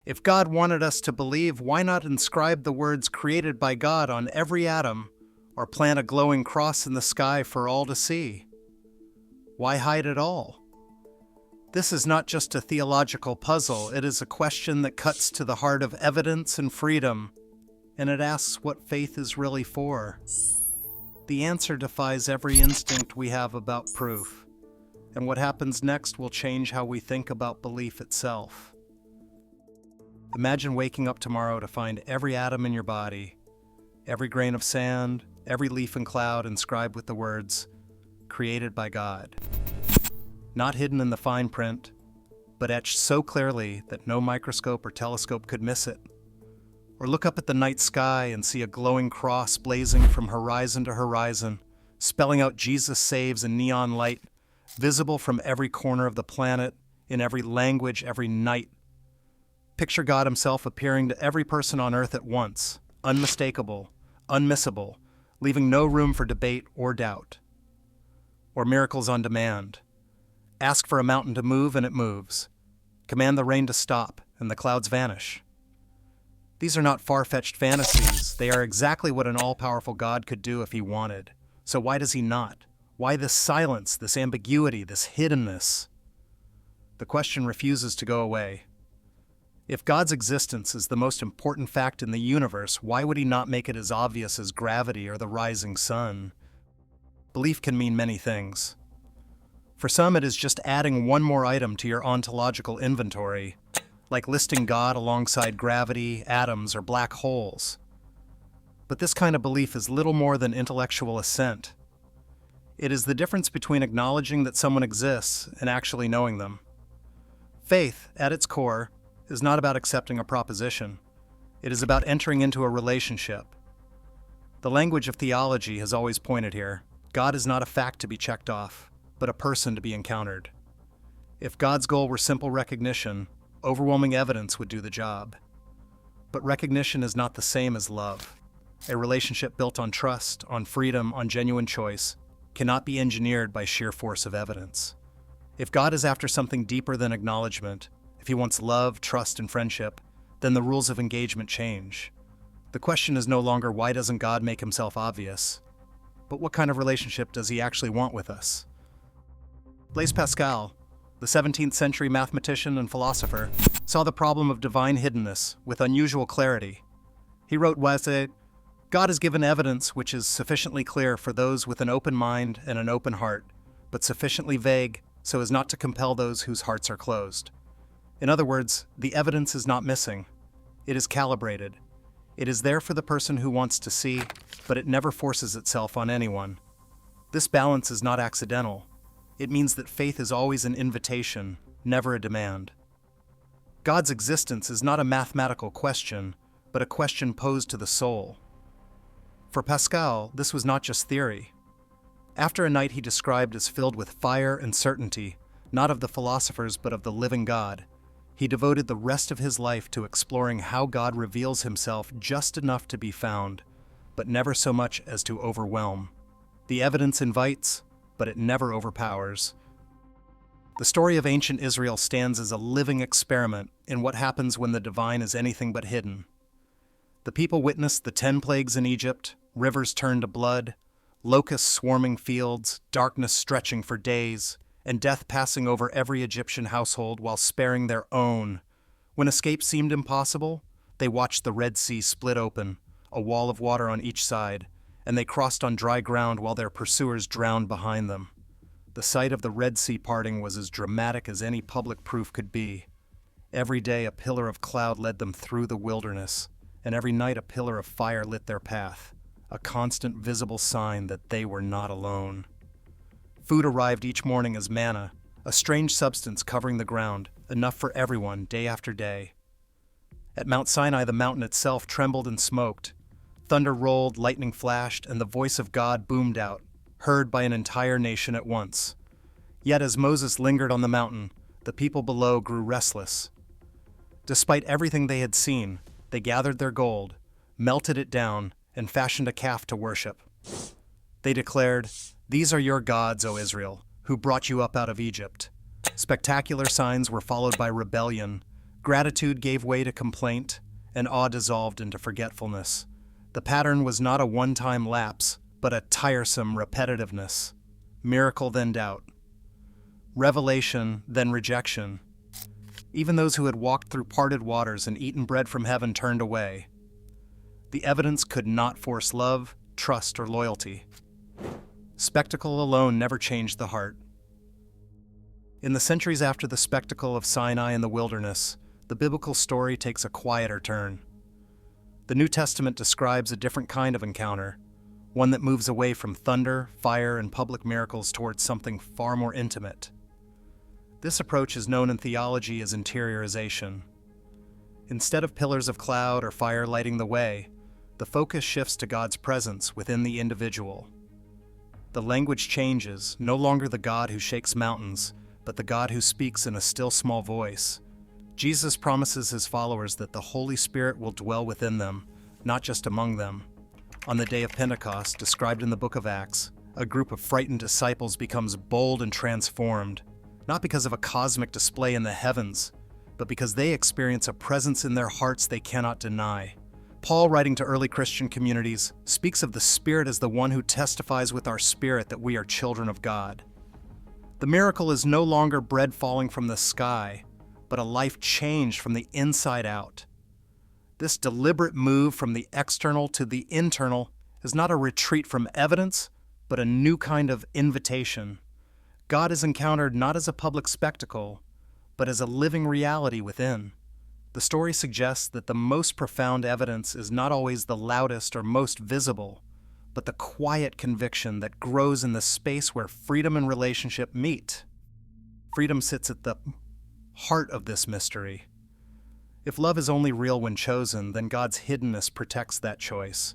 If God wanted us to believe, why not inscribe the words created by God on every atom, or plant a glowing cross in the sky for all to see? Why hide it all? This is not just a theological puzzle, it is a question that cuts to the heart of evidence and freedom, and it asks what faith is really for. The answer defies every instinct we have about proof, and what happens next will change how we think about belief itself. Imagine waking up tomorrow to find every atom in your body, every grain of sand, every leaf and cloud inscribed with the words, created by God. Not hidden in the fine print, but etched so clearly that no microscope or telescope could miss it. Or look up at the night sky and see a glowing cross blazing from horizon to horizon, spelling out Jesus saves in neon light, visible from every corner of the planet, in every language, every night. Picture God himself appearing to every person on earth at once, unmistakable, unmissable, leaving no room for debate or doubt. Or miracles on demand. Ask for a mountain to move and it moves. Command the rain to stop and the clouds vanish. These are not far-fetched fantasies. They are exactly what an all-powerful God could do if he wanted. So why does he not? Why this silence, this ambiguity, this hiddenness? The question refuses to go away. If God's existence is the most important fact in the universe, why would he not make it as obvious as gravity or the rising sun? Belief can mean many things. For some, it is just adding one more item to your ontological inventory, like listing God alongside gravity, atoms, or black holes. But this kind of belief is little more than intellectual assent. It is the difference between acknowledging that someone exists and actually knowing them. Faith, at its core, is not about accepting a proposition. It is about entering into a relationship. The language of theology has always pointed here. God is not a fact to be checked off, but a person to be encountered. If God's goal were simple recognition, overwhelming evidence would do the job. But recognition is not the same as love. A relationship built on trust, on freedom, on genuine choice, cannot be engineered by sheer force of evidence. If God is after something deeper than acknowledgement, if he wants love, trust, and friendship, then the rules of engagement change. The question is no longer why doesn't God make himself obvious, but what kind of relationship does he actually want with us? Blaise Pascal, the 17th century mathematician and philosopher, saw the problem of divine hiddenness with unusual clarity. He wrote, God has given evidence which is sufficiently clear for those with an open mind and an open heart, but sufficiently vague so as not to compel those whose hearts are closed. In other words, the evidence is not missing. It is calibrated. It is there for the person who wants to see, but it never forces itself on anyone. This balance is not accidental. It means that faith is always an invitation, never a demand. God's existence is not a mathematical question, but a question posed to the soul. For Pascal, this was not just theory. After a night he described as filled with fire and certainty, not of the philosophers but of the living God, he devoted the rest of his life to exploring how God reveals himself just enough to be found, but never so much as to overwhelm. The evidence invites, but it never overpowers. The story of ancient Israel stands as a living experiment in what happens when the divine is anything but hidden. The people witnessed the 10 plagues in Egypt, rivers turned to blood, locusts swarming fields, darkness stretching for days, and death passing over every Egyptian household while sparing their own. When escape seemed impossible, they watched the Red Sea split open, a wall of water on each side, and they crossed on dry ground while their pursuers drowned behind them. The sight of the Red Sea parting was as dramatic as any public proof could be. Every day a pillar of cloud led them through the wilderness, and every night a pillar of fire lit their path, a constant visible sign that they were not alone. Food arrived each morning as manna, a strange substance covering the ground, enough for everyone day after day. At Mount Sinai, the mountain itself trembled and smoked. Thunder rolled, lightning flashed, and the voice of God boomed out, heard by an entire nation at once. Yet as Moses lingered on the mountain, the people below grew restless. Despite everything they had seen, they gathered their gold, melted it down, and fashioned a calf to worship. They declared, "These are your gods, O Israel, who brought you up out of Egypt." Spectacular signs were followed by rebellion. Gratitude gave way to complaint, and awe dissolved into forgetfulness. The pattern was not a one-time lapse, but a tiresome repetitiveness. Miracle then doubt. Revelation then rejection. Even those who had walked through parted waters and eaten bread from heaven turned away. The evidence could not force love, trust, or loyalty. Spectacle alone never changed the heart. In the centuries after the spectacle of Sinai in the wilderness, the biblical story takes a quieter turn. The New Testament describes a different kind of encounter, one that moves away from thunder, fire, and public miracles towards something far more intimate. This approach is known in theology as interiorization. Instead of pillars of cloud or fire lighting the way, the focus shifts to God's presence within the individual. The language changes, no longer the God who shakes mountains, but the God who speaks in a still small voice. Jesus promises his followers that the Holy Spirit will dwell within them, not just among them. On the day of Pentecost, described in the book of Acts, a group of frightened disciples becomes bold and transformed, not because of a cosmic display in the heavens, but because they experience a presence in their hearts they cannot deny. Paul, writing to early Christian communities, speaks of the Spirit as the one who testifies with our spirit that we are children of God. The miracle is no longer bread falling from the sky, but a life changed from the inside out. This deliberate move from the external to the internal is not a retreat from evidence, but a new kind of invitation. God is encountered not as a public spectacle, but as a living reality within. The story suggests that the most profound evidence is not always the loudest or most visible, but the quiet conviction that grows in the space where freedom and relationship meet. Freedom sits at the heart of this mystery. If love is only real when chosen, then God's hiddenness protects that choice.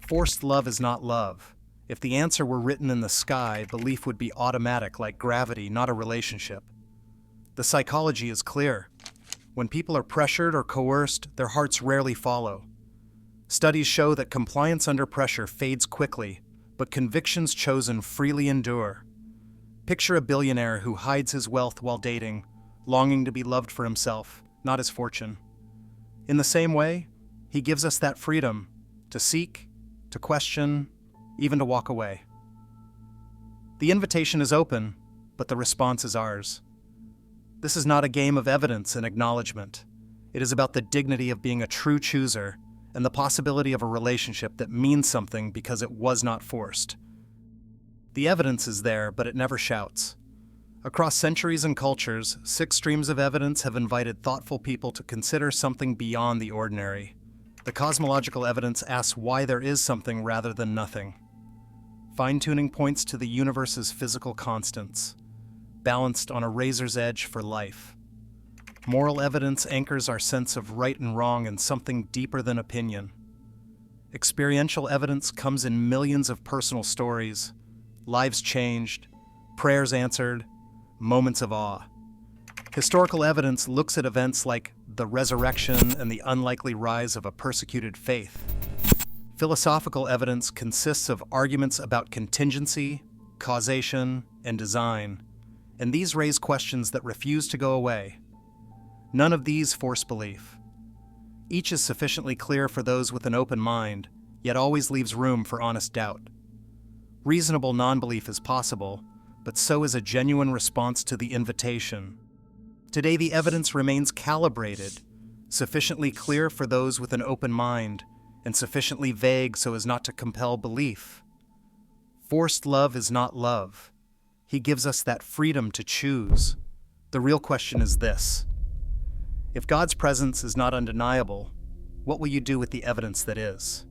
Forced love is not love. If the answer were written in the sky, belief would be automatic like gravity, not a relationship. The psychology is clear. When people are pressured or coerced, their hearts rarely follow. Studies show that compliance under pressure fades quickly, but convictions chosen freely endure. Picture a billionaire who hides his wealth while dating, longing to be loved for himself, not his fortune. In the same way, he gives us that freedom to seek, to question, even to walk away. The invitation is open, but the response is ours. This is not a game of evidence and acknowledgement. It is about the dignity of being a true chooser and the possibility of a relationship that means something because it was not forced. The evidence is there, but it never shouts. Across centuries and cultures, 6 streams of evidence have invited thoughtful people to consider something beyond the ordinary. The cosmological evidence asks why there is something rather than nothing. Fine-tuning points to the universe's physical constants, balanced on a razor's edge for life. Moral evidence anchors our sense of right and wrong in something deeper than opinion. Experiential evidence comes in millions of personal stories, lives changed, prayers answered, moments of awe. Historical evidence looks at events like the resurrection and the unlikely rise of a persecuted faith. Philosophical evidence consists of arguments about contingency, causation, and design, and these raise questions that refuse to go away. None of these force belief. Each is sufficiently clear for those with an open mind, yet always leaves room for honest doubt. Reasonable non-belief is possible, but so is a genuine response to the invitation. Today the evidence remains calibrated, sufficiently clear for those with an open mind, and sufficiently vague so as not to compel belief. Forced love is not love. He gives us that freedom to choose. The real question is this: if God's presence is not undeniable, what will you do with the evidence that is?